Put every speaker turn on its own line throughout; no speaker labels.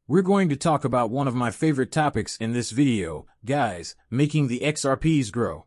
We're going to talk about one of my favorite topics in this video, guys, making the XRPs grow.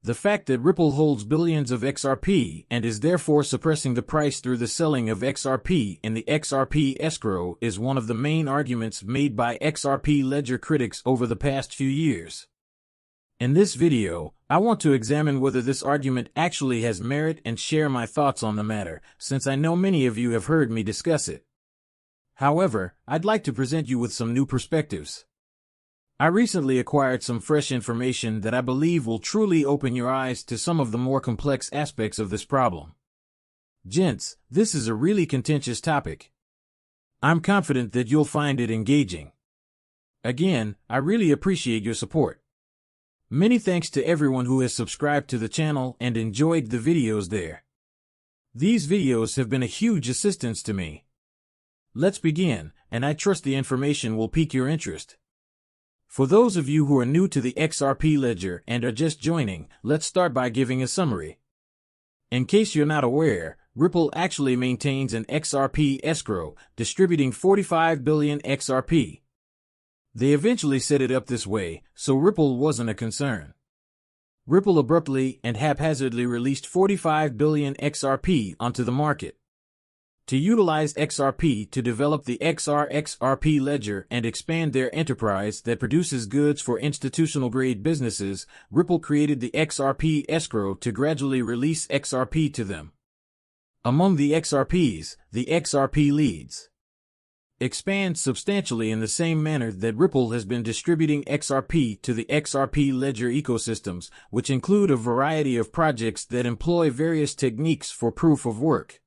The fact that Ripple holds billions of XRP and is therefore suppressing the price through the selling of XRP in the XRP escrow is one of the main arguments made by XRP ledger critics over the past few years. In this video, I want to examine whether this argument actually has merit and share my thoughts on the matter, since I know many of you have heard me discuss it. However, I'd like to present you with some new perspectives. I recently acquired some fresh information that I believe will truly open your eyes to some of the more complex aspects of this problem. Gents, this is a really contentious topic. I'm confident that you'll find it engaging. Again, I really appreciate your support. Many thanks to everyone who has subscribed to the channel and enjoyed the videos there. These videos have been a huge assistance to me. Let's begin, and I trust the information will pique your interest. For those of you who are new to the XRP ledger and are just joining, let's start by giving a summary. In case you're not aware, Ripple actually maintains an XRP escrow, distributing 45 billion XRP. They eventually set it up this way, so Ripple wasn't a concern. Ripple abruptly and haphazardly released 45 billion XRP onto the market. To utilize XRP to develop the XRP ledger and expand their enterprise that produces goods for institutional-grade businesses, Ripple created the XRP escrow to gradually release XRP to them. Among the XRPs, the XRP leads expands substantially in the same manner that Ripple has been distributing XRP to the XRP ledger ecosystems, which include a variety of projects that employ various techniques for proof of work.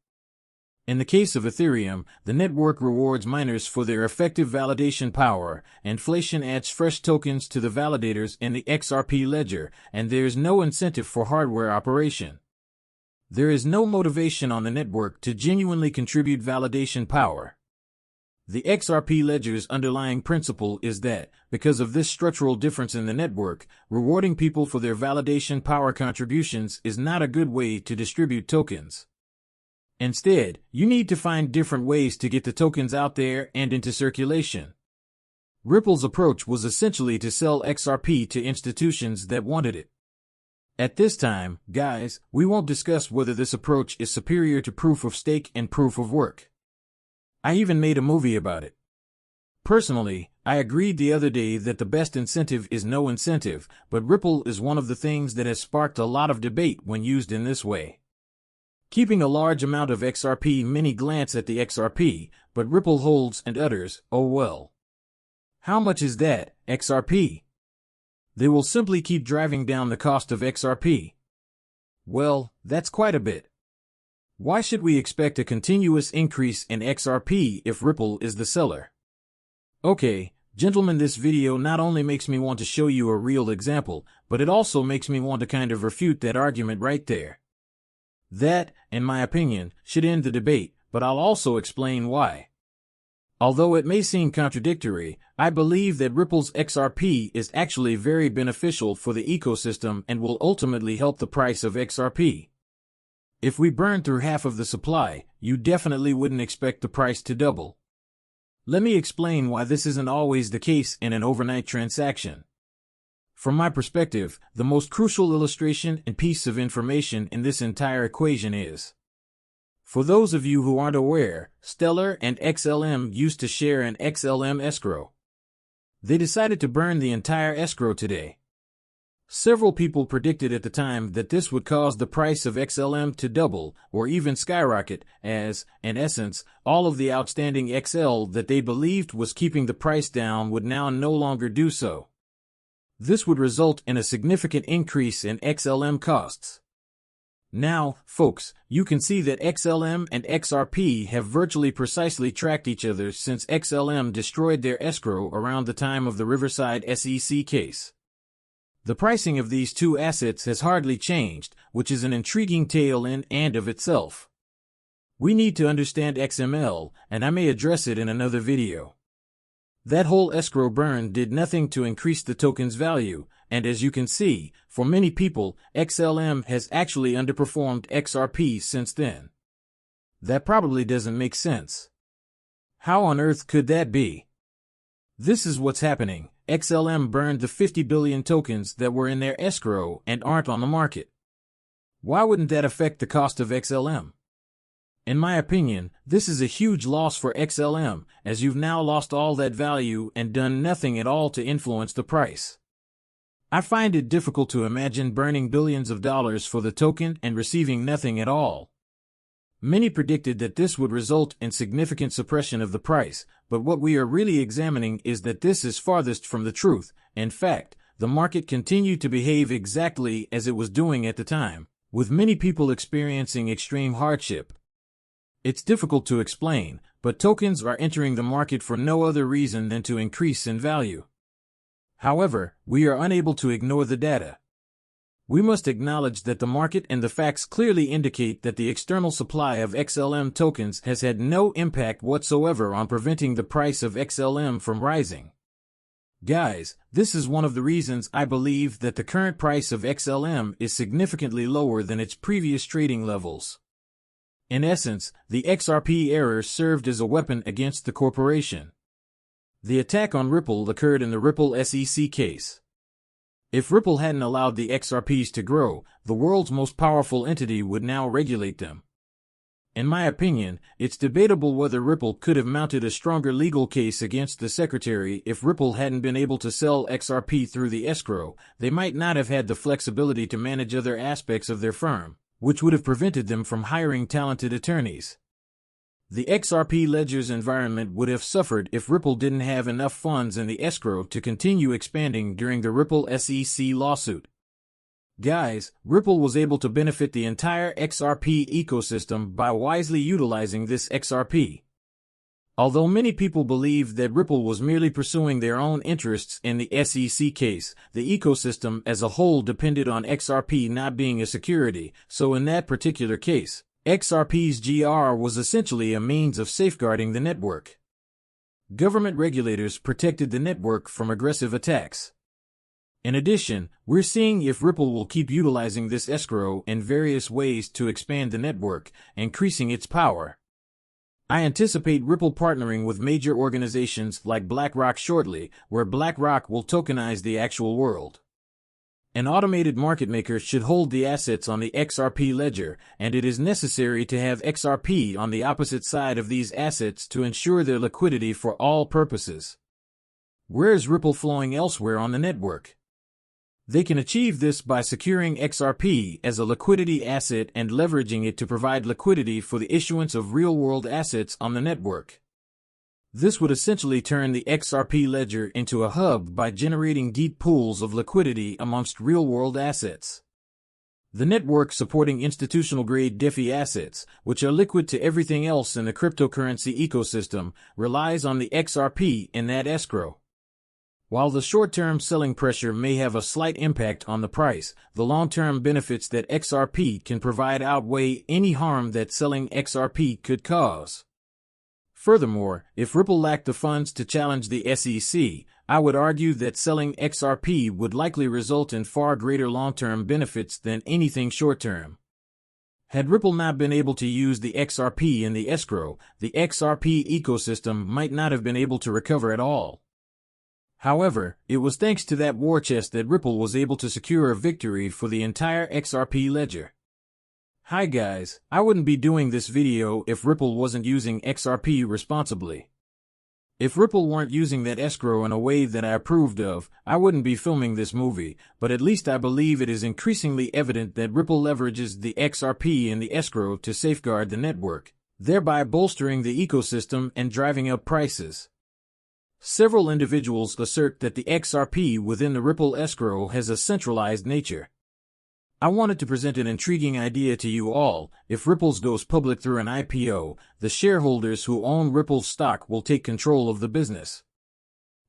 In the case of Ethereum, the network rewards miners for their effective validation power. Inflation adds fresh tokens to the validators in the XRP ledger, and there is no incentive for hardware operation. There is no motivation on the network to genuinely contribute validation power. The XRP ledger's underlying principle is that, because of this structural difference in the network, rewarding people for their validation power contributions is not a good way to distribute tokens. Instead, you need to find different ways to get the tokens out there and into circulation. Ripple's approach was essentially to sell XRP to institutions that wanted it. At this time, guys, we won't discuss whether this approach is superior to proof of stake and proof of work. I even made a movie about it. Personally, I agreed the other day that the best incentive is no incentive, but Ripple is one of the things that has sparked a lot of debate when used in this way. Keeping a large amount of XRP, many glance at the XRP, but Ripple holds and utters, "Oh well. How much is that, XRP?" They will simply keep driving down the cost of XRP. Well, that's quite a bit. Why should we expect a continuous increase in XRP if Ripple is the seller? Okay, gentlemen, this video not only makes me want to show you a real example, but it also makes me want to kind of refute that argument right there. That, in my opinion, should end the debate, but I'll also explain why. Although it may seem contradictory, I believe that Ripple's XRP is actually very beneficial for the ecosystem and will ultimately help the price of XRP. If we burn through half of the supply, you definitely wouldn't expect the price to double. Let me explain why this isn't always the case in an overnight transaction. From my perspective, the most crucial illustration and piece of information in this entire equation is: for those of you who aren't aware, Stellar and XLM used to share an XLM escrow. They decided to burn the entire escrow today. Several people predicted at the time that this would cause the price of XLM to double or even skyrocket, as, in essence, all of the outstanding XL that they believed was keeping the price down would now no longer do so. This would result in a significant increase in XLM costs. Now, folks, you can see that XLM and XRP have virtually precisely tracked each other since XLM destroyed their escrow around the time of the Riverside SEC case. The pricing of these two assets has hardly changed, which is an intriguing tale in and of itself. We need to understand XML, and I may address it in another video. That whole escrow burn did nothing to increase the token's value, and as you can see, for many people, XLM has actually underperformed XRP since then. That probably doesn't make sense. How on earth could that be? This is what's happening. XLM burned the 50 billion tokens that were in their escrow and aren't on the market. Why wouldn't that affect the cost of XLM? In my opinion, this is a huge loss for XLM, as you've now lost all that value and done nothing at all to influence the price. I find it difficult to imagine burning billions of dollars for the token and receiving nothing at all. Many predicted that this would result in significant suppression of the price, but what we are really examining is that this is farthest from the truth. In fact, the market continued to behave exactly as it was doing at the time, with many people experiencing extreme hardship. It's difficult to explain, but tokens are entering the market for no other reason than to increase in value. However, we are unable to ignore the data. We must acknowledge that the market and the facts clearly indicate that the external supply of XLM tokens has had no impact whatsoever on preventing the price of XLM from rising. Guys, this is one of the reasons I believe that the current price of XLM is significantly lower than its previous trading levels. In essence, the XRP error served as a weapon against the corporation. The attack on Ripple occurred in the Ripple SEC case. If Ripple hadn't allowed the XRPs to grow, the world's most powerful entity would now regulate them. In my opinion, it's debatable whether Ripple could have mounted a stronger legal case against the secretary if Ripple hadn't been able to sell XRP through the escrow. They might not have had the flexibility to manage other aspects of their firm, which would have prevented them from hiring talented attorneys. The XRP ledger's environment would have suffered if Ripple didn't have enough funds in the escrow to continue expanding during the Ripple SEC lawsuit. Guys, Ripple was able to benefit the entire XRP ecosystem by wisely utilizing this XRP. Although many people believe that Ripple was merely pursuing their own interests in the SEC case, the ecosystem as a whole depended on XRP not being a security, so in that particular case, XRP's GR was essentially a means of safeguarding the network. Government regulators protected the network from aggressive attacks. In addition, we're seeing if Ripple will keep utilizing this escrow in various ways to expand the network, increasing its power. I anticipate Ripple partnering with major organizations like BlackRock shortly, where BlackRock will tokenize the actual world. An automated market maker should hold the assets on the XRP ledger, and it is necessary to have XRP on the opposite side of these assets to ensure their liquidity for all purposes. Where is Ripple flowing elsewhere on the network? They can achieve this by securing XRP as a liquidity asset and leveraging it to provide liquidity for the issuance of real-world assets on the network. This would essentially turn the XRP ledger into a hub by generating deep pools of liquidity amongst real-world assets. The network supporting institutional-grade DeFi assets, which are liquid to everything else in the cryptocurrency ecosystem, relies on the XRP in that escrow. While the short-term selling pressure may have a slight impact on the price, the long-term benefits that XRP can provide outweigh any harm that selling XRP could cause. Furthermore, if Ripple lacked the funds to challenge the SEC, I would argue that selling XRP would likely result in far greater long-term benefits than anything short-term. Had Ripple not been able to use the XRP in the escrow, the XRP ecosystem might not have been able to recover at all. However, it was thanks to that war chest that Ripple was able to secure a victory for the entire XRP ledger. Hi guys, I wouldn't be doing this video if Ripple wasn't using XRP responsibly. If Ripple weren't using that escrow in a way that I approved of, I wouldn't be filming this movie, but at least I believe it is increasingly evident that Ripple leverages the XRP in the escrow to safeguard the network, thereby bolstering the ecosystem and driving up prices. Several individuals assert that the XRP within the Ripple escrow has a centralized nature. I wanted to present an intriguing idea to you all. If Ripple goes public through an IPO, the shareholders who own Ripple's stock will take control of the business.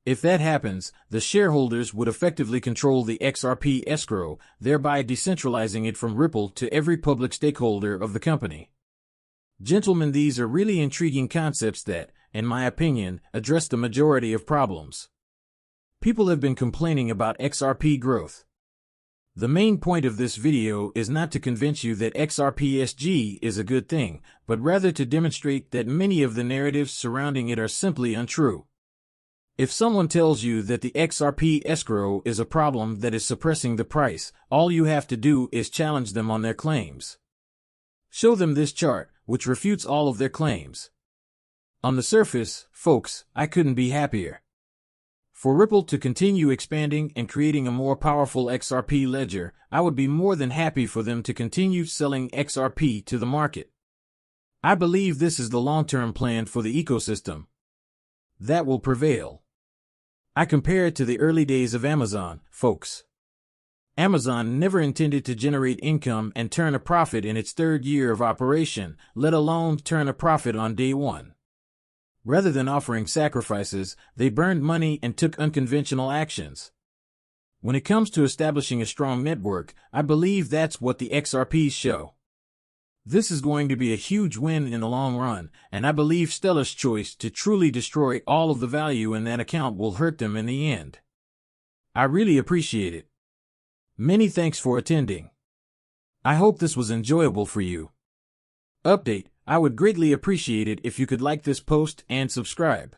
If that happens, the shareholders would effectively control the XRP escrow, thereby decentralizing it from Ripple to every public stakeholder of the company. Gentlemen, these are really intriguing concepts that, in my opinion, address the majority of problems. People have been complaining about XRP growth. The main point of this video is not to convince you that XRPSG is a good thing, but rather to demonstrate that many of the narratives surrounding it are simply untrue. If someone tells you that the XRP escrow is a problem that is suppressing the price, all you have to do is challenge them on their claims. Show them this chart, which refutes all of their claims. On the surface, folks, I couldn't be happier. For Ripple to continue expanding and creating a more powerful XRP ledger, I would be more than happy for them to continue selling XRP to the market. I believe this is the long-term plan for the ecosystem that will prevail. I compare it to the early days of Amazon, folks. Amazon never intended to generate income and turn a profit in its third year of operation, let alone turn a profit on day one. Rather than offering sacrifices, they burned money and took unconventional actions. When it comes to establishing a strong network, I believe that's what the XRPs show. This is going to be a huge win in the long run, and I believe Stellar's choice to truly destroy all of the value in that account will hurt them in the end. I really appreciate it. Many thanks for attending. I hope this was enjoyable for you. Update: I would greatly appreciate it if you could like this post and subscribe.